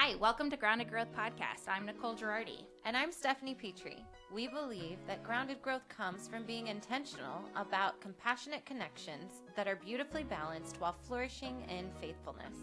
Hi, welcome to Grounded Growth Podcast. I'm Nicole Ghirardi. And I'm Stephanie Petry. We believe that grounded growth comes from being intentional about compassionate connections that are beautifully balanced while flourishing in faithfulness.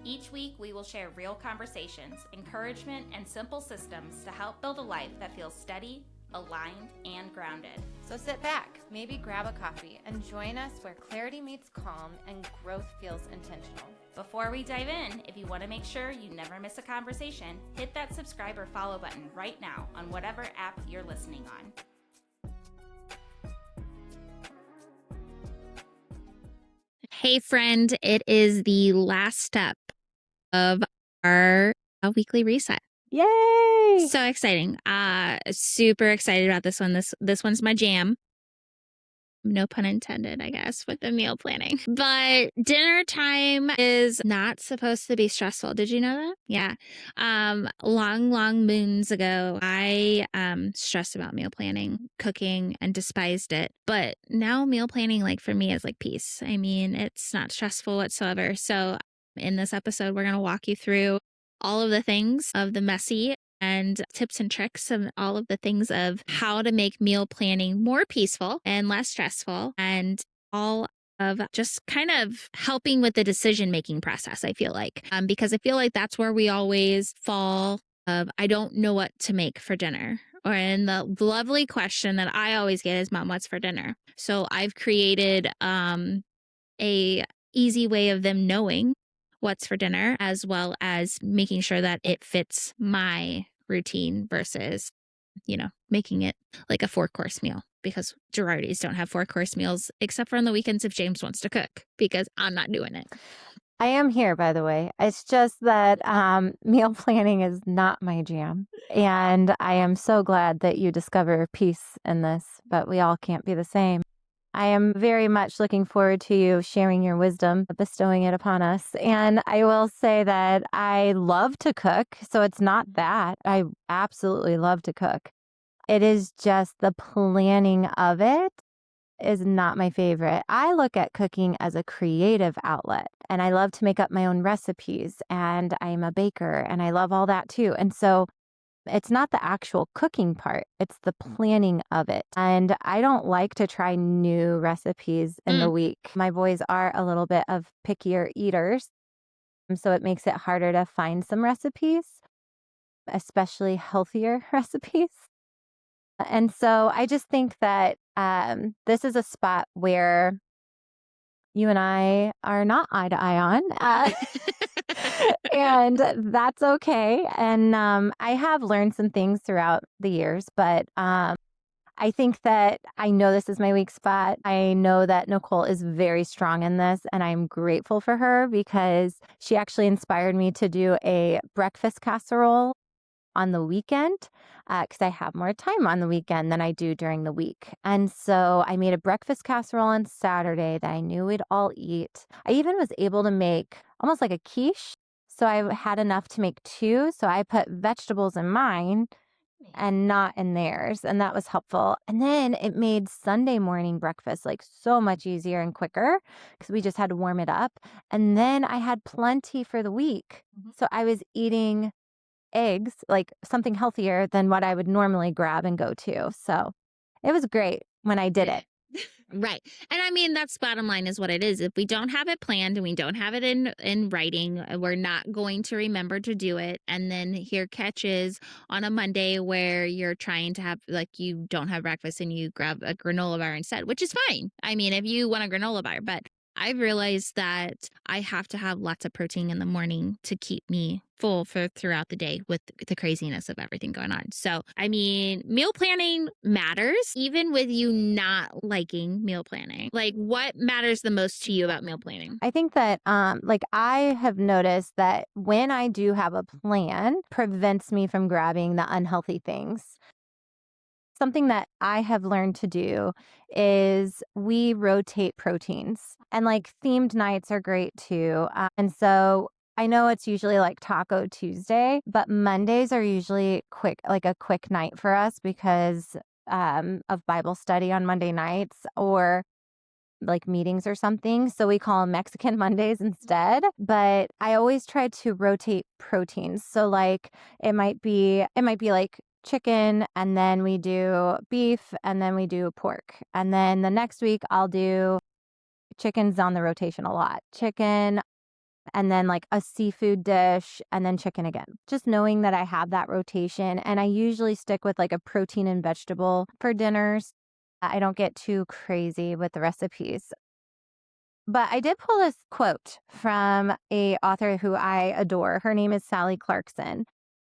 Each week, we will share real conversations, encouragement, and simple systems to help build a life that feels steady, aligned, and grounded. So sit back, maybe grab a coffee, and join us where clarity meets calm and growth feels intentional. Before we dive in, if you want to make sure you never miss a conversation, hit that subscribe or follow button right now on whatever app you're listening on. Hey friend, it is the last step of our weekly reset. Yay! So exciting. Super excited about this one. This one's my jam. No pun intended, I guess, with the meal planning. But dinner time is not supposed to be stressful. Did you know that? Yeah. Long moons ago, I stressed about meal planning, cooking, and despised it. But now meal planning, like for me, is like peace. I mean, it's not stressful whatsoever. So in this episode, we're going to walk you through all of the things of the messy and tips and tricks of all of the things of how to make meal planning more peaceful and less stressful, and all of just kind of helping with the decision-making process, I feel like. Because I feel like that's where we always fall of, I don't know what to make for dinner. And the lovely question that I always get is, Mom, what's for dinner? So I've created a easy way of them knowing what's for dinner, as well as making sure that it fits my routine versus, making it like a 4-course meal, because Ghirardis don't have 4-course meals except for on the weekends if James wants to cook, because I'm not doing it. I am here, by the way. It's just that meal planning is not my jam. And I am so glad that you discover peace in this, but we all can't be the same. I am very much looking forward to you sharing your wisdom, bestowing it upon us. And I will say that I love to cook, so it's not that. I absolutely love to cook. It is just the planning of it is not my favorite. I look at cooking as a creative outlet, and I love to make up my own recipes, and I'm a baker, and I love all that too. And so it's not the actual cooking part, it's the planning of it. And I don't like to try new recipes in the week. My boys are a little bit of pickier eaters, so it makes it harder to find some recipes, especially healthier recipes. And so I just think that this is a spot where you and I are not eye to eye on. And that's okay. And I have learned some things throughout the years, but I think that I know this is my weak spot. I know that Nicole is very strong in this, and I'm grateful for her because she actually inspired me to do a breakfast casserole on the weekend because I have more time on the weekend than I do during the week. And so I made a breakfast casserole on Saturday that I knew we'd all eat. I even was able to make almost like a quiche. So I had enough to make 2. So I put vegetables in mine and not in theirs. And that was helpful. And then it made Sunday morning breakfast like so much easier and quicker because we just had to warm it up. And then I had plenty for the week. So I was eating eggs, like something healthier than what I would normally grab and go to. So it was great when I did it. Right. And I mean, that's bottom line is what it is. If we don't have it planned and we don't have it in writing, we're not going to remember to do it. And then here catches on a Monday where you're trying to have, like, you don't have breakfast and you grab a granola bar instead, which is fine. I mean, if you want a granola bar, but I've realized that I have to have lots of protein in the morning to keep me full for throughout the day with the craziness of everything going on. So, I mean, meal planning matters, even with you not liking meal planning. Like, what matters the most to you about meal planning? I think that, I have noticed that when I do have a plan, prevents me from grabbing the unhealthy things. Something that I have learned to do is we rotate proteins, and like themed nights are great too. And so I know it's usually like Taco Tuesday, but Mondays are usually like a quick night for us because of Bible study on Monday nights, or like meetings or something. So we call them Mexican Mondays instead. But I always try to rotate proteins. So like it might be like chicken, and then we do beef, and then we do pork. And then the next week I'll do chicken's on the rotation a lot. Chicken, and then like a seafood dish, and then chicken again. Just knowing that I have that rotation. And I usually stick with like a protein and vegetable for dinners. I don't get too crazy with the recipes. But I did pull this quote from a author who I adore. Her name is Sally Clarkson.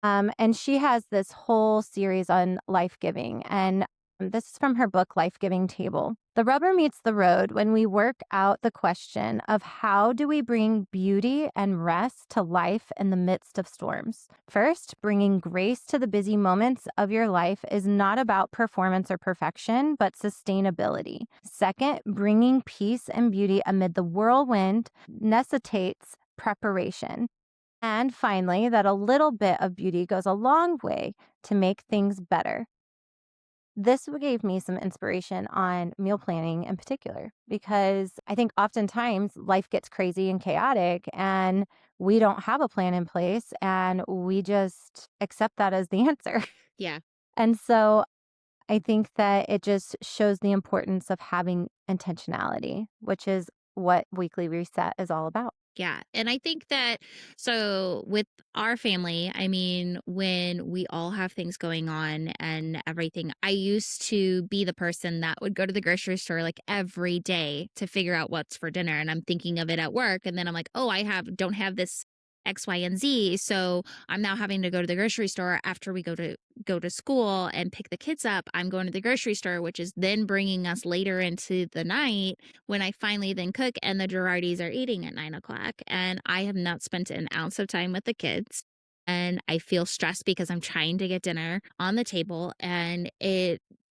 And she has this whole series on life giving. And this is from her book, Life Giving Table. The rubber meets the road when we work out the question of how do we bring beauty and rest to life in the midst of storms. First, bringing grace to the busy moments of your life is not about performance or perfection, but sustainability. Second, bringing peace and beauty amid the whirlwind necessitates preparation. And finally, that a little bit of beauty goes a long way to make things better. This gave me some inspiration on meal planning in particular, because I think oftentimes life gets crazy and chaotic and we don't have a plan in place and we just accept that as the answer. Yeah. And so I think that it just shows the importance of having intentionality, which is what Weekly Reset is all about. Yeah. And I think that, so with our family, I mean, when we all have things going on and everything, I used to be the person that would go to the grocery store like every day to figure out what's for dinner. And I'm thinking of it at work. And then I'm like, oh, don't have this X, Y, and Z. So I'm now having to go to the grocery store after we go to school and pick the kids up. I'm going to the grocery store, which is then bringing us later into the night when I finally then cook and the Ghirardis are eating at 9:00. And I have not spent an ounce of time with the kids. And I feel stressed because I'm trying to get dinner on the table. And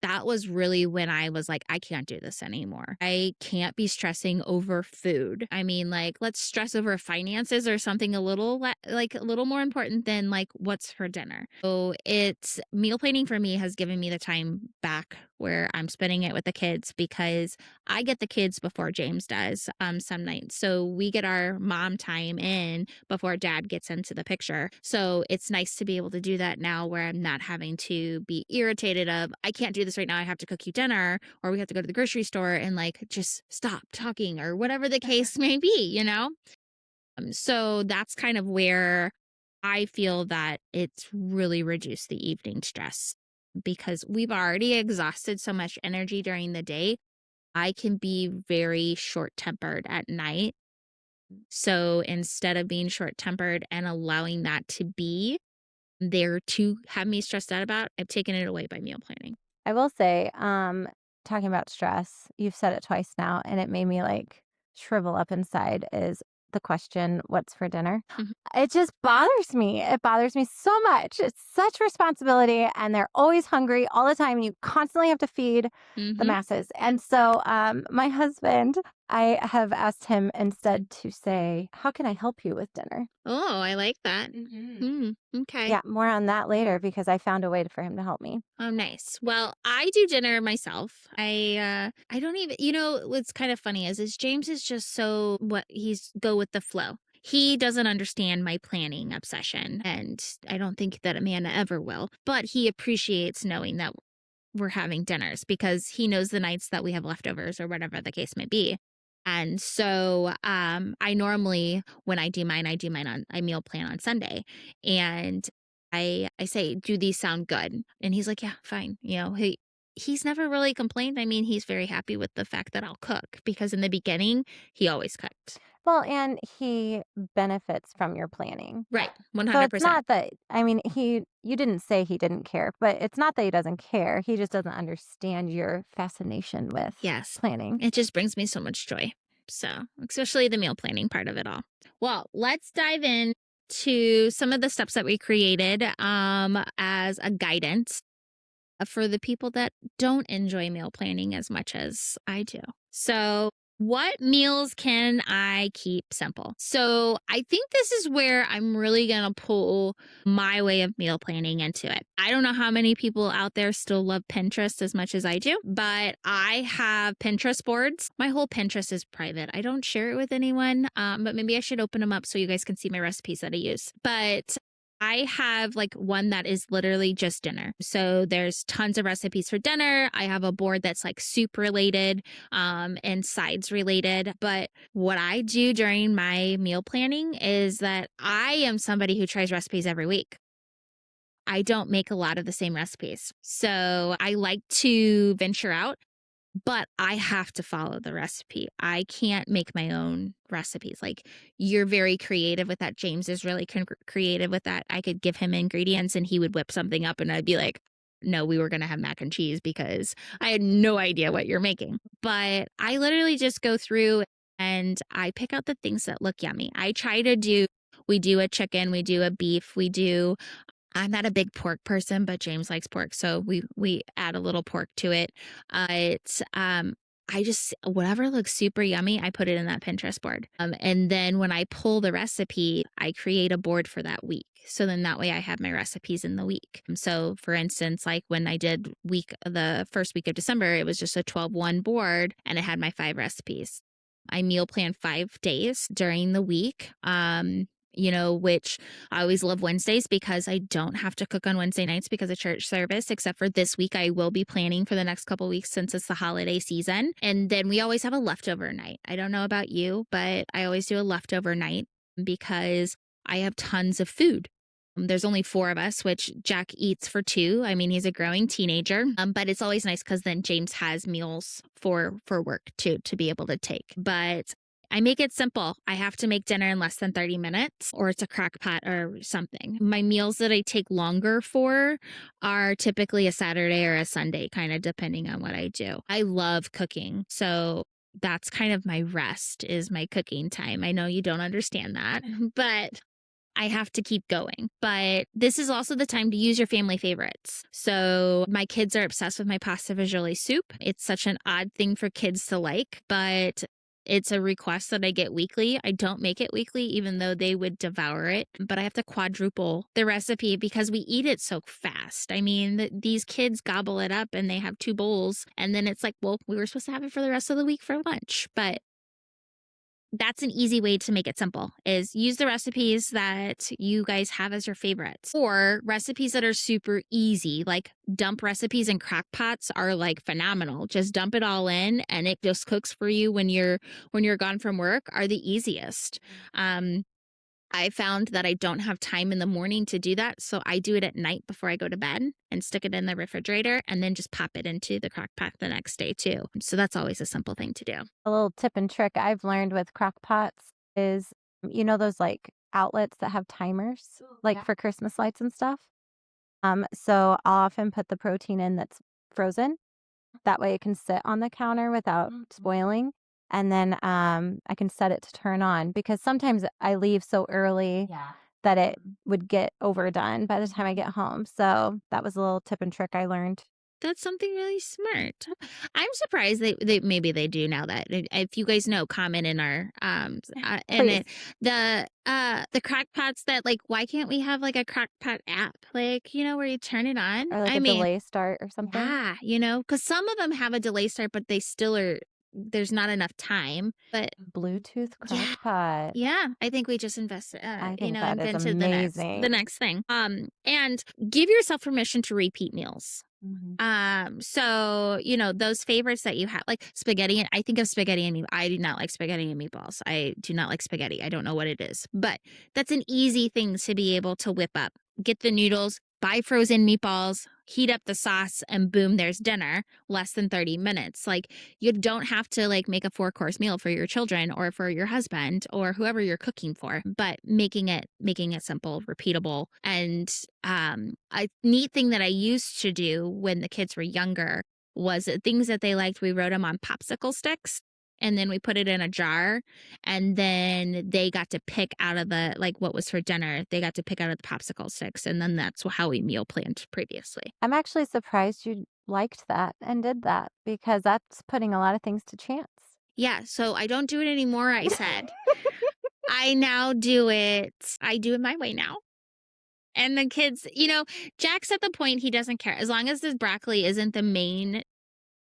that was really when I was like, I can't do this anymore. I can't be stressing over food. I mean, like, let's stress over finances or something a little more important than like what's for dinner. So it's meal planning for me has given me the time back where I'm spending it with the kids, because I get the kids before James does some nights. So we get our mom time in before dad gets into the picture. So it's nice to be able to do that now, where I'm not having to be irritated of, I can't do this right now. I have to cook you dinner, or we have to go to the grocery store, and like, just stop talking, or whatever the case may be, you know? So that's kind of where I feel that it's really reduced the evening stress, because we've already exhausted so much energy during the day. I can be very short-tempered at night. So instead of being short-tempered and allowing that to be there to have me stressed out about, I've taken it away by meal planning. I will say, talking about stress, you've said it twice now, and it made me like shrivel up inside, is the question, what's for dinner? Mhm. It just bothers me. It bothers me so much. It's such responsibility, and they're always hungry all the time. You constantly have to feed the masses. And so my husband, I have asked him instead to say, how can I help you with dinner? Oh, I like that. Okay. Yeah, more on that later, because I found a way for him to help me. Oh, nice. Well, I do dinner myself. I don't even, what's kind of funny is James is just so he's go with the flow. He doesn't understand my planning obsession, and I don't think that Amanda ever will, but he appreciates knowing that we're having dinners, because he knows the nights that we have leftovers or whatever the case may be. And so I normally, when I do mine I meal plan on Sunday, and I say, do these sound good? And he's like, yeah, fine. He's never really complained. I mean, he's very happy with the fact that I'll cook, because in the beginning, he always cooked. Well, and he benefits from your planning. Right. So 100%. it's not that, I mean, you didn't say he didn't care, but it's not that he doesn't care. He just doesn't understand your fascination with Yes. planning. It just brings me so much joy. So, especially the meal planning part of it all. Well, let's dive in to some of the steps that we created as a guidance for the people that don't enjoy meal planning as much as I do. So What meals can I keep simple? So I think this is where I'm really going to pull my way of meal planning into it. I don't know how many people out there still love Pinterest as much as I do, but I have Pinterest boards. My whole Pinterest is private. I don't share it with anyone, but maybe I should open them up so you guys can see my recipes that I use. But I have like one that is literally just dinner. So there's tons of recipes for dinner. I have a board that's like soup related and sides related. But what I do during my meal planning is that I am somebody who tries recipes every week. I don't make a lot of the same recipes. So I like to venture out, but I have to follow the recipe. I can't make my own recipes. Like you're very creative with that. James is really creative with that. I could give him ingredients and he would whip something up and I'd be like, no, we were going to have mac and cheese because I had no idea what you're making. But I literally just go through and I pick out the things that look yummy. We do a chicken, we do a beef, I'm not a big pork person, but James likes pork, so we add a little pork to it. It's I just whatever looks super yummy, I put it in that Pinterest board. And then when I pull the recipe, I create a board for that week. So then that way I have my recipes in the week. So for instance, like when I did the first week of December, it was just a 12-1 board and it had my 5 recipes. I meal plan 5 days during the week. Which I always love Wednesdays because I don't have to cook on Wednesday nights because of church service, except for this week. I will be planning for the next couple weeks since it's the holiday season. And then we always have a leftover night. I don't know about you, but I always do a leftover night because I have tons of food. There's only 4 of us, which Jack eats for 2. I mean, he's a growing teenager, but it's always nice because then James has meals for work too to be able to take. But I make it simple. I have to make dinner in less than 30 minutes or it's a crock pot or something. My meals that I take longer for are typically a Saturday or a Sunday, kind of depending on what I do. I love cooking. So that's kind of my rest is my cooking time. I know you don't understand that, but I have to keep going. But this is also the time to use your family favorites. So my kids are obsessed with my pasta fagioli soup. It's such an odd thing for kids to like, but it's a request that I get weekly. I don't make it weekly, even though they would devour it, but I have to quadruple the recipe because we eat it so fast. I mean, these kids gobble it up and they have 2 bowls. And then it's like, well, we were supposed to have it for the rest of the week for lunch. But that's an easy way to make it simple is use the recipes that you guys have as your favorites or recipes that are super easy, like dump recipes and crock pots are like phenomenal. Just dump it all in and it just cooks for you when you're gone from work are the easiest. I found that I don't have time in the morning to do that. So I do it at night before I go to bed and stick it in the refrigerator and then just pop it into the crock pot the next day too. So that's always a simple thing to do. A little tip and trick I've learned with crock pots is, those like outlets that have timers, like for Christmas lights and stuff. So I'll often put the protein in that's frozen. That way it can sit on the counter without spoiling. And then I can set it to turn on because sometimes I leave so early that it would get overdone by the time I get home. So that was a little tip and trick I learned. That's something really smart. I'm surprised they maybe they do now that if you guys know, comment in our and the crock pots that like why can't we have like a crock pot app like where you turn it on Or like a delay start or something. Yeah, because some of them have a delay start but they still are there's not enough time. But Bluetooth crock pot. yeah, I think we just invested I think that is invented amazing. the next thing. And give yourself permission to repeat meals. So, those favorites that you have, like spaghetti, and I think of spaghetti and I do not like spaghetti and meatballs. I do not like spaghetti. I don't know what it is, but that's an easy thing to be able to whip up. Get the noodles, buy frozen meatballs, heat up the sauce, and boom, there's dinner. Less than 30 minutes. Like you don't have to like make a 4-course meal for your children or for your husband or whoever you're cooking for, but making it simple, repeatable. And a neat thing that I used to do when the kids were younger was things that they liked. We wrote them on popsicle sticks. And then we put it in a jar and then they got to pick out of what was for dinner. They got to pick out of the popsicle sticks. And then that's how we meal planned previously. I'm actually surprised you liked that and did that because that's putting a lot of things to chance. Yeah, so I don't do it anymore, I said. I now do it. I do it my way now. And the kids, Jack's at the point he doesn't care. As long as this broccoli isn't the main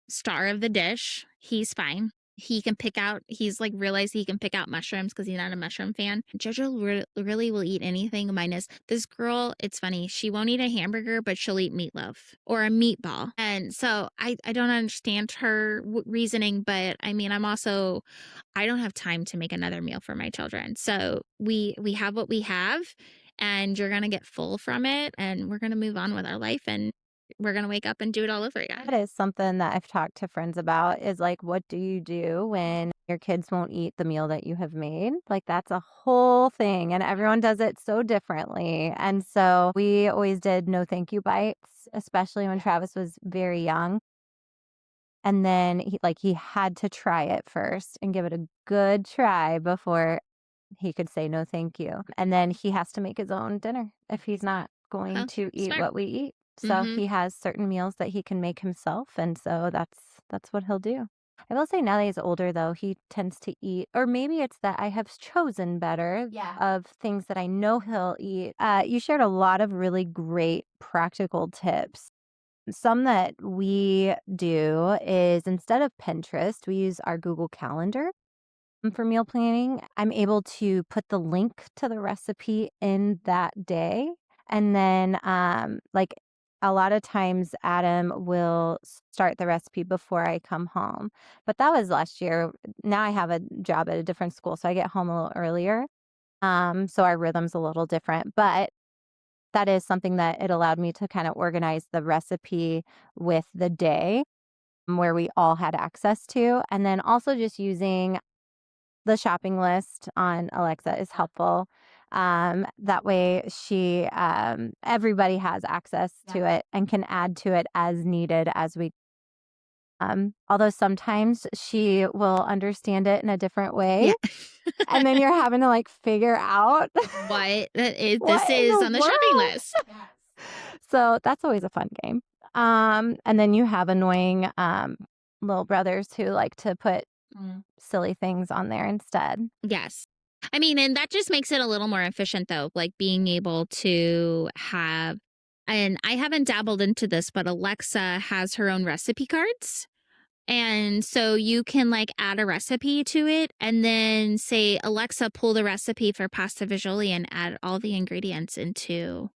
star of the dish, he's fine. He can pick out, he's like realized he can pick out mushrooms because he's not a mushroom fan. Jojo really will eat anything minus this girl. It's funny. She won't eat a hamburger, but she'll eat meatloaf or a meatball. And so I don't understand her reasoning, but I mean, I don't have time to make another meal for my children. So we have what we have, and you're going to get full from it, and we're going to move on with our life, and we're going to wake up and do it all over again. That is something that I've talked to friends about is like, what do you do when your kids won't eat the meal that you have made? Like, that's a whole thing, and everyone does it so differently. And so we always did no thank you bites, especially when Travis was very young. And then he had to try it first and give it a good try before he could say no thank you. And then he has to make his own dinner if he's not going to eat smart. what we eat. So he has certain meals that he can make himself, and so that's what he'll do. I will say now that he's older, though, he tends to eat, or maybe it's that I have chosen better of things that I know he'll eat. You shared a lot of really great practical tips. Some that we do is instead of Pinterest, we use our Google Calendar for meal planning. I'm able to put the link to the recipe in that day. And then, a lot of times Adam will start the recipe before I come home. But that was last year. Now I have a job at a different school, so I get home a little earlier. So our rhythm's a little different. But that is something that it allowed me to kind of organize the recipe with the day where we all had access to. And then also just using the shopping list on Alexa is helpful. That way everybody has access to it and can add to it as needed as we. Although sometimes she will understand it in a different way. Yeah. And then you're having to figure out what this is on the shopping list. So that's always a fun game. And then you have annoying little brothers who like to put silly things on there instead. Yes. I mean, and that just makes it a little more efficient, though, like being able to have, and I haven't dabbled into this, but Alexa has her own recipe cards. And so you can add a recipe to it and then say, Alexa, pull the recipe for pasta fagioli and add all the ingredients into.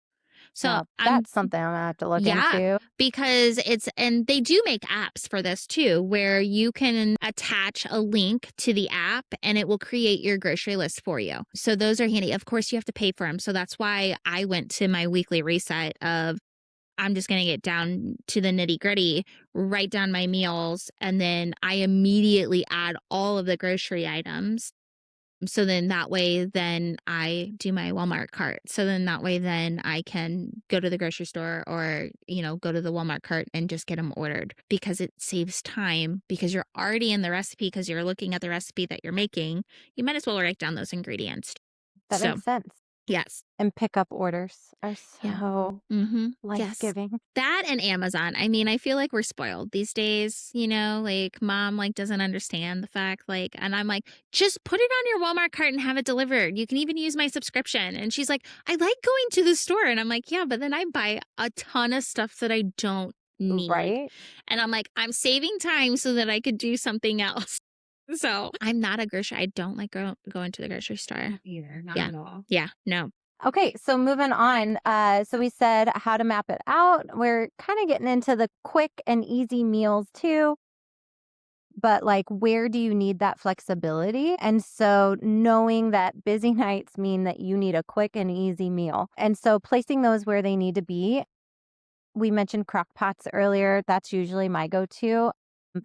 So that's something I'm gonna have to look into. Because and they do make apps for this too, where you can attach a link to the app and it will create your grocery list for you. So those are handy. Of course, you have to pay for them. So that's why I went to my weekly reset of I'm just going to get down to the nitty gritty, write down my meals, and then I immediately add all of the grocery items. So then that way, then I do my Walmart cart. So then that way, then I can go to the grocery store or, go to the Walmart cart and just get them ordered because it saves time because you're already in the recipe because you're looking at the recipe that you're making. You might as well write down those ingredients. That makes sense. Yes. And pickup orders are so life-giving. Yes. That and Amazon. I mean, I feel like we're spoiled these days, mom doesn't understand the fact and I'm like, just put it on your Walmart cart and have it delivered. You can even use my subscription. And she's like, I like going to the store. And I'm like, yeah, but then I buy a ton of stuff that I don't need. Right. And I'm like, I'm saving time so that I could do something else. So I'm not a grocery. I don't like going to the grocery store. Not either. Not at all. Yeah. No. Okay. So moving on. So we said how to map it out. We're kind of getting into the quick and easy meals too. But where do you need that flexibility? And so knowing that busy nights mean that you need a quick and easy meal. And so placing those where they need to be. We mentioned crock pots earlier. That's usually my go-to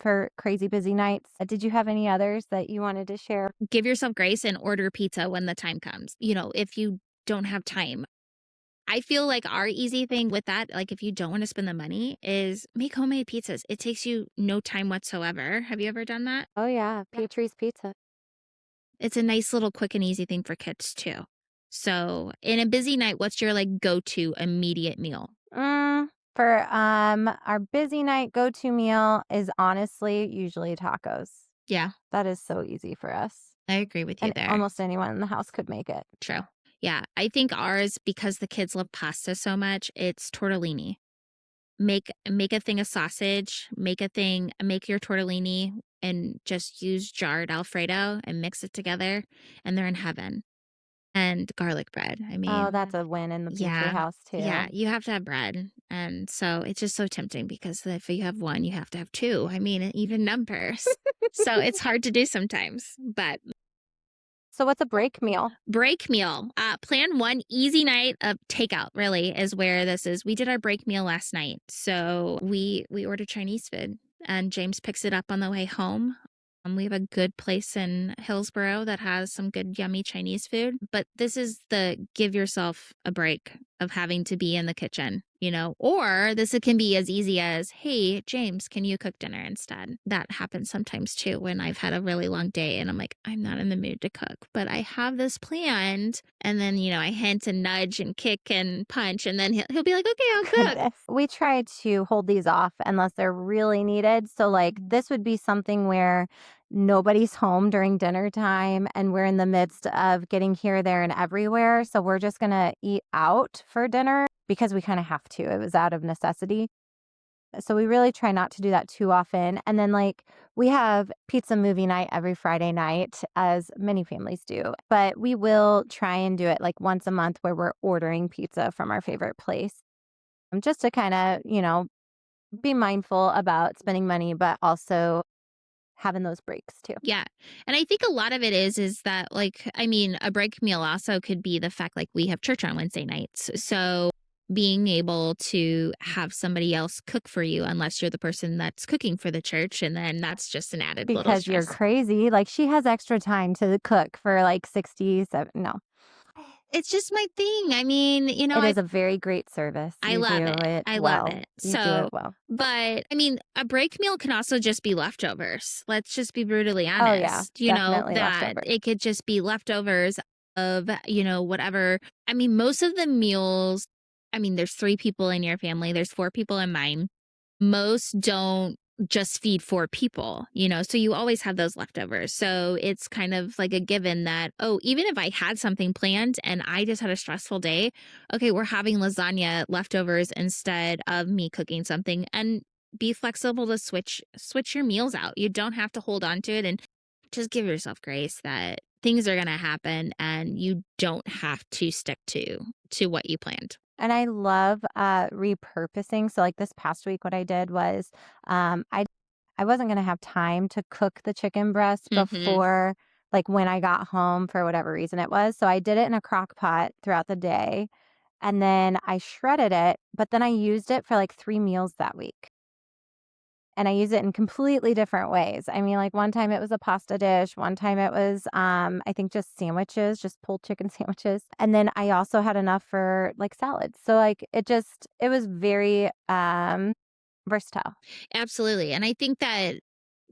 for crazy busy nights. Did you have any others that you wanted to share? Give yourself grace and order pizza when the time comes. If you don't have time. I feel like our easy thing with that, if you don't want to spend the money, is make homemade pizzas. It takes you no time whatsoever. Have you ever done that? Oh, yeah. Petry's Pizza. It's a nice little quick and easy thing for kids, too. So in a busy night, what's your go-to immediate meal? For our busy night go-to meal is honestly usually tacos. Yeah, That is so easy for us. I agree with you And there. almost anyone in the house could make it. True. Yeah, I think ours, because the kids love pasta so much, it's tortellini. Make a thing of sausage, make your tortellini and just use jarred Alfredo and mix it together, and they're in heaven. And garlic bread. I Oh, mean, that's a win in the Petry yeah. house Yeah, too. you have to have bread. And so it's just so tempting because if you have one, you have to have two. I mean, even numbers. So it's hard to do sometimes. But So what's a break meal? break meal. Plan one easy night of takeout, really, is where this is. We did our break meal last night. So we ordered Chinese food and James picks it up on the way home. We have a good place in Hillsboro that has some good, yummy Chinese food. But this is the give yourself a break of having to be in the kitchen, or this can be as easy as, hey, James, can you cook dinner instead? That happens sometimes too when I've had a really long day and I'm like, I'm not in the mood to cook, but I have this planned. And then, I hint and nudge and kick and punch. And then he'll be like, okay, I'll cook. Goodness. We try to hold these off unless they're really needed. So, like, this would be something where nobody's home during dinner time and we're in the midst of getting here, there, and everywhere. So, we're just going to eat out for dinner because we kind of have to. It was out of necessity. So, we really try not to do that too often. And then, like, we have pizza movie night every Friday night, as many families do. But we will try and do it like once a month where we're ordering pizza from our favorite place just to kind of, be mindful about spending money, but also having those breaks too. Yeah. And I think a lot of it is that, like, I mean, a break meal also could be the fact, like, we have church on Wednesday nights. So being able to have somebody else cook for you, unless you're the person that's cooking for the church. And then that's just an added little Because you're stress. crazy. Like she has extra time to cook for like 67. No, It's just my thing. I mean, it is a very great service. I You love do it. it I love well. it. You do So, it well. but I mean, a break meal can also just be leftovers. Let's just be brutally Oh, yeah. honest, Definitely that leftovers. it could just be leftovers of, whatever. I mean, most of the meals, I mean, there's 3 people in your family, there's 4 people in mine. Most don't just feed 4 people, so you always have those leftovers. So it's kind of like a given that, oh, even if I had something planned and I just had a stressful day, okay, we're having lasagna leftovers instead of me cooking something, and be flexible to switch your meals out. You don't have to hold on to it, and just give yourself grace that things are going to happen and you don't have to stick to what you planned. And I love repurposing. So, like this past week, what I did was I wasn't going to have time to cook the chicken breast Mhm. before, like when I got home for whatever reason it was. So I did it in a crock pot throughout the day. And then I shredded it, but then I used it for like 3 meals that week. And I use it in completely different ways. I mean, like one time it was a pasta dish, one time it was I think just sandwiches, just pulled chicken sandwiches. And then I also had enough for like salads. So like it was very versatile. Absolutely. And I think that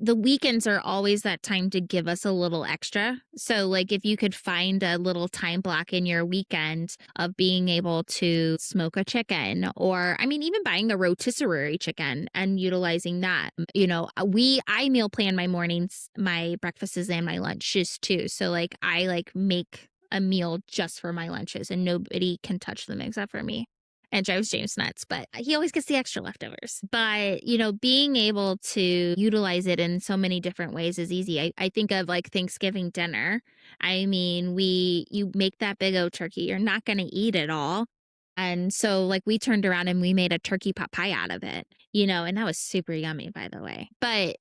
the weekends are always that time to give us a little extra. So, like, if you could find a little time block in your weekend of being able to smoke a chicken, or, I mean, even buying a rotisserie chicken and utilizing that. I meal plan my mornings, my breakfasts, and my lunches too. So, like, I make a meal just for my lunches and nobody can touch them except for me, and drives James nuts, but he always gets the extra leftovers. But, being able to utilize it in so many different ways is easy. I think of like Thanksgiving dinner. I mean, you make that big old turkey, you're not going to eat it all. And so, like, we turned around and we made a turkey pot pie out of it, and that was super yummy, by the way. But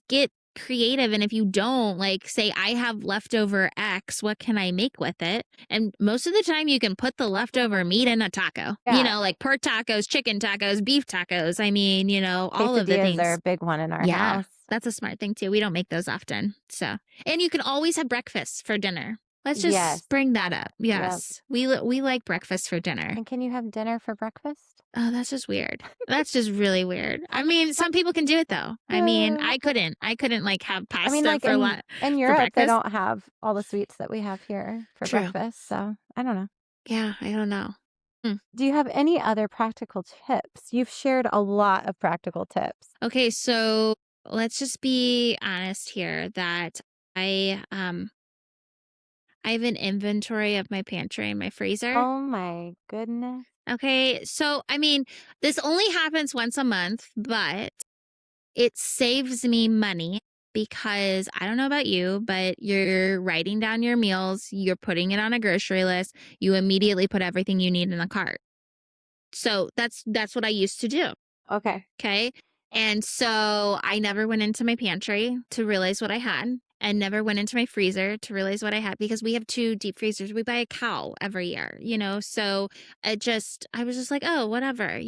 get creative. And if you don't, like, say, I have leftover X, what can I make with it? And most of the time, you can put the leftover meat in a taco, Yeah. like pork tacos, chicken tacos, beef tacos. I mean, all of the Quesadillas are things. a big one in our Yeah. house. That's a smart thing too. We don't make those often. So, and you can always have breakfast for dinner. Let's just Yes. bring that up. Yep. Yes. We like breakfast for dinner. And can you have dinner for breakfast? Oh, that's just weird. That's just really weird. I mean, some people can do it though. I mean, I couldn't. I couldn't like have pasta I mean, like for in for Europe, they breakfast. don't have all the sweets that we have here for True. breakfast. So I don't know. Yeah, I don't know. Do you have any other practical tips? You've shared a lot of practical tips. Okay, so let's just be honest here that I have an inventory of my pantry and my freezer. Oh my goodness. Okay, so I mean, this only happens once a month, but it saves me money because I don't know about you, but you're writing down your meals, you're putting it on a grocery list, you immediately put everything you need in the cart. So that's what I used to do. Okay. Okay. And so I never went into my pantry to realize what I had and never went into my freezer to realize what I had because we have 2 deep freezers. We buy a cow every year, so I was just like, oh, whatever,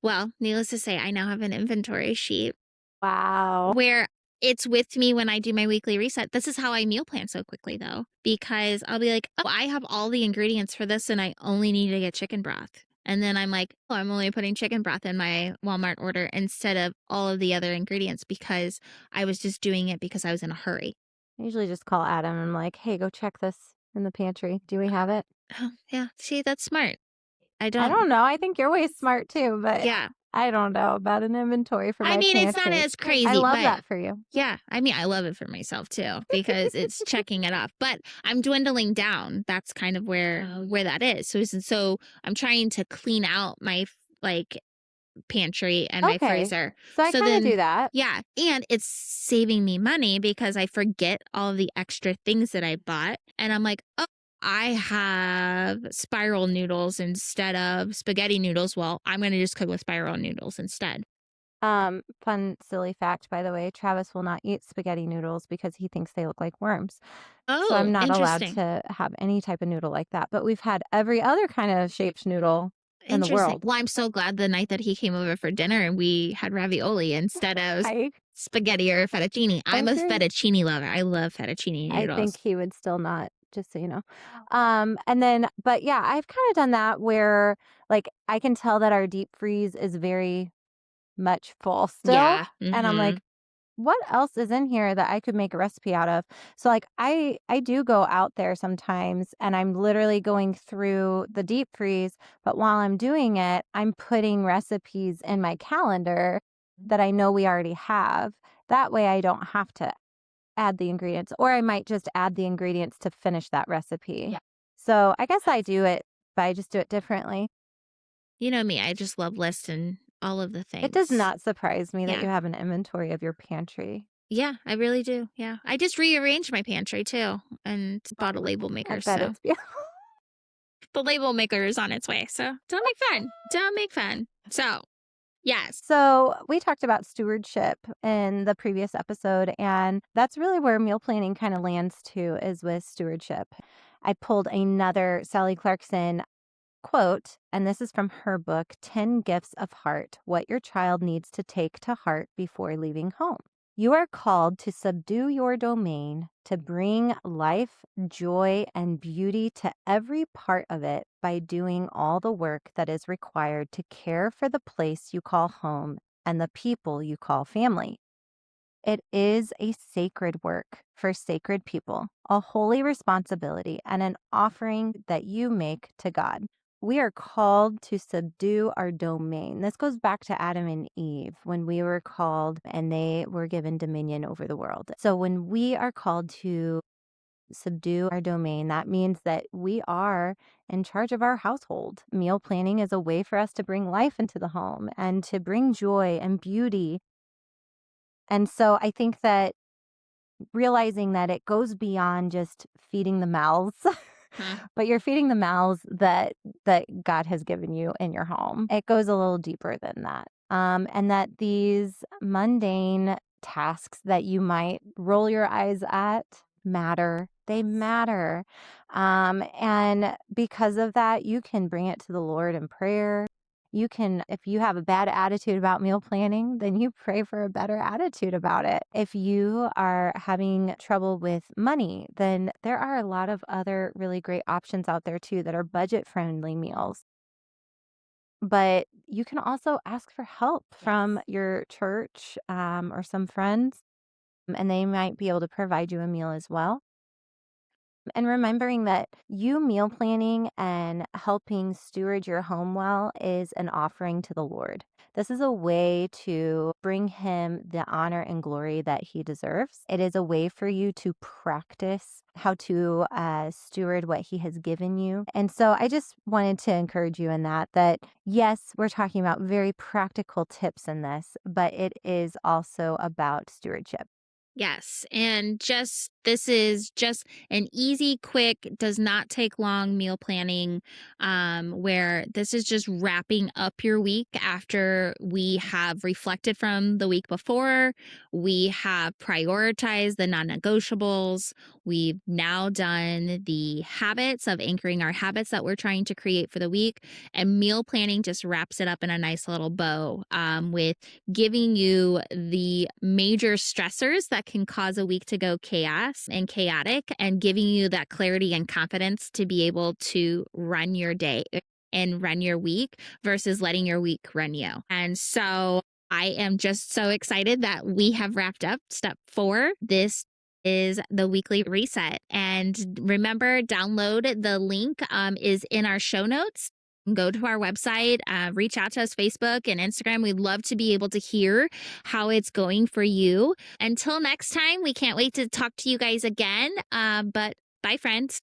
Well, needless to say, I now have an inventory sheet Wow. where it's with me when I do my weekly reset. This is how I meal plan so quickly, though, because I'll be like, oh, I have all the ingredients for this and I only need to get chicken broth. And then I'm like, oh, I'm only putting chicken broth in my Walmart order instead of all of the other ingredients because I was just doing it because I was in a hurry. I usually just call Adam and I'm like, hey, go check this in the pantry. Do we have it? Oh, yeah. See, that's smart. I I don't, don't know. I think you're way smart too, but yeah. I don't know about an inventory for I my mean, it's not pantry. as I crazy, love but that for you. yeah, I mean, I love it for myself too because it's checking it off. But I'm dwindling down. That's kind of where that is. So I'm trying to clean out my like pantry and my Okay. freezer. So I So kind of then do that. yeah, and it's saving me money because I forget all of the extra things that I bought and I'm like, "Oh, I have spiral noodles instead of spaghetti noodles. Well, I'm going to just cook with spiral noodles instead." Fun, silly fact, by the way, Travis will not eat spaghetti noodles because he thinks they look like worms. So I'm Oh, not allowed interesting. to have any type of noodle like that. But we've had every other kind of shaped noodle in the Interesting. world. Well, I'm so glad the night that he came over for dinner and we had ravioli instead of I spaghetti or fettuccine. I'm a agree. fettuccine lover. I love fettuccine I think noodles. he would still not, just so you know. And then, but yeah, I've kind of done that where like I can tell that our deep freeze is very much full still. Yeah. And I'm like, what else is in here that I could make a recipe out of? So like I do go out there sometimes and I'm literally going through the deep freeze, but while I'm doing it, I'm putting recipes in my calendar that I know we already have. That way I don't have to add the ingredients, or I might just add the ingredients to finish that recipe. Yeah. So I guess I do it, but I just do it differently. You know me, I just love lists and all of the things. It does not surprise me that Yeah. you have an inventory of your pantry. Yeah, I really do. Yeah. I just rearranged my pantry too and bought a label I maker. bet So it's beautiful. the label maker is on its way. So don't make fun. Don't make fun. So, yes. So we talked about stewardship in the previous episode, and that's really where meal planning kind of lands too, is with stewardship. I pulled another Sally Clarkson quote, and this is from her book, 10 Gifts of Heart: What Your Child Needs to Take to Heart Before Leaving Home. You are called to subdue your domain, to bring life, joy, and beauty to every part of it by doing all the work that is required to care for the place you call home and the people you call family. It is a sacred work for sacred people, a holy responsibility, and an offering that you make to God. We are called to subdue our domain. This goes back to Adam and Eve when we were called and they were given dominion over the world. So when we are called to subdue our domain, that means that we are in charge of our household. Meal planning is a way for us to bring life into the home and to bring joy and beauty. And so I think that realizing that it goes beyond just feeding the mouths, but you're feeding the mouths that God has given you in your home. It goes a little deeper than that. And that these mundane tasks that you might roll your eyes at matter. They matter. And because of that, you can bring it to the Lord in prayer. You can, if you have a bad attitude about meal planning, then you pray for a better attitude about it. If you are having trouble with money, then there are a lot of other really great options out there too that are budget friendly meals. But you can also ask for help from your church or some friends, and they might be able to provide you a meal as well. And remembering that you meal planning and helping steward your home well is an offering to the Lord. This is a way to bring him the honor and glory that he deserves. It is a way for you to practice how to steward what he has given you. And so I just wanted to encourage you in that yes, we're talking about very practical tips in this, but it is also about stewardship. Yes. And this is just an easy, quick, does not take long meal planning, where this is just wrapping up your week after we have reflected from the week before. We have prioritized the non-negotiables. We've now done the habits of anchoring our habits that we're trying to create for the week. And meal planning just wraps it up in a nice little bow, with giving you the major stressors that can cause a week to go chaos and chaotic, and giving you that clarity and confidence to be able to run your day and run your week versus letting your week run you. And so I am just so excited that we have wrapped up step 4. This is the weekly reset. And remember, download the link is in our show notes. Go to our website, reach out to us, Facebook and Instagram. We'd love to be able to hear how it's going for you. Until next time, we can't wait to talk to you guys again. But bye, friends.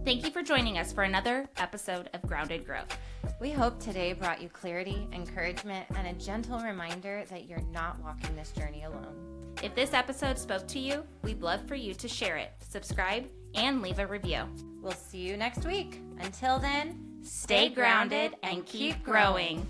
Thank you for joining us for another episode of Grounded Growth. We hope today brought you clarity, encouragement, and a gentle reminder that you're not walking this journey alone. If this episode spoke to you, we'd love for you to share it, subscribe, and leave a review. We'll see you next week. Until then, stay grounded and keep growing.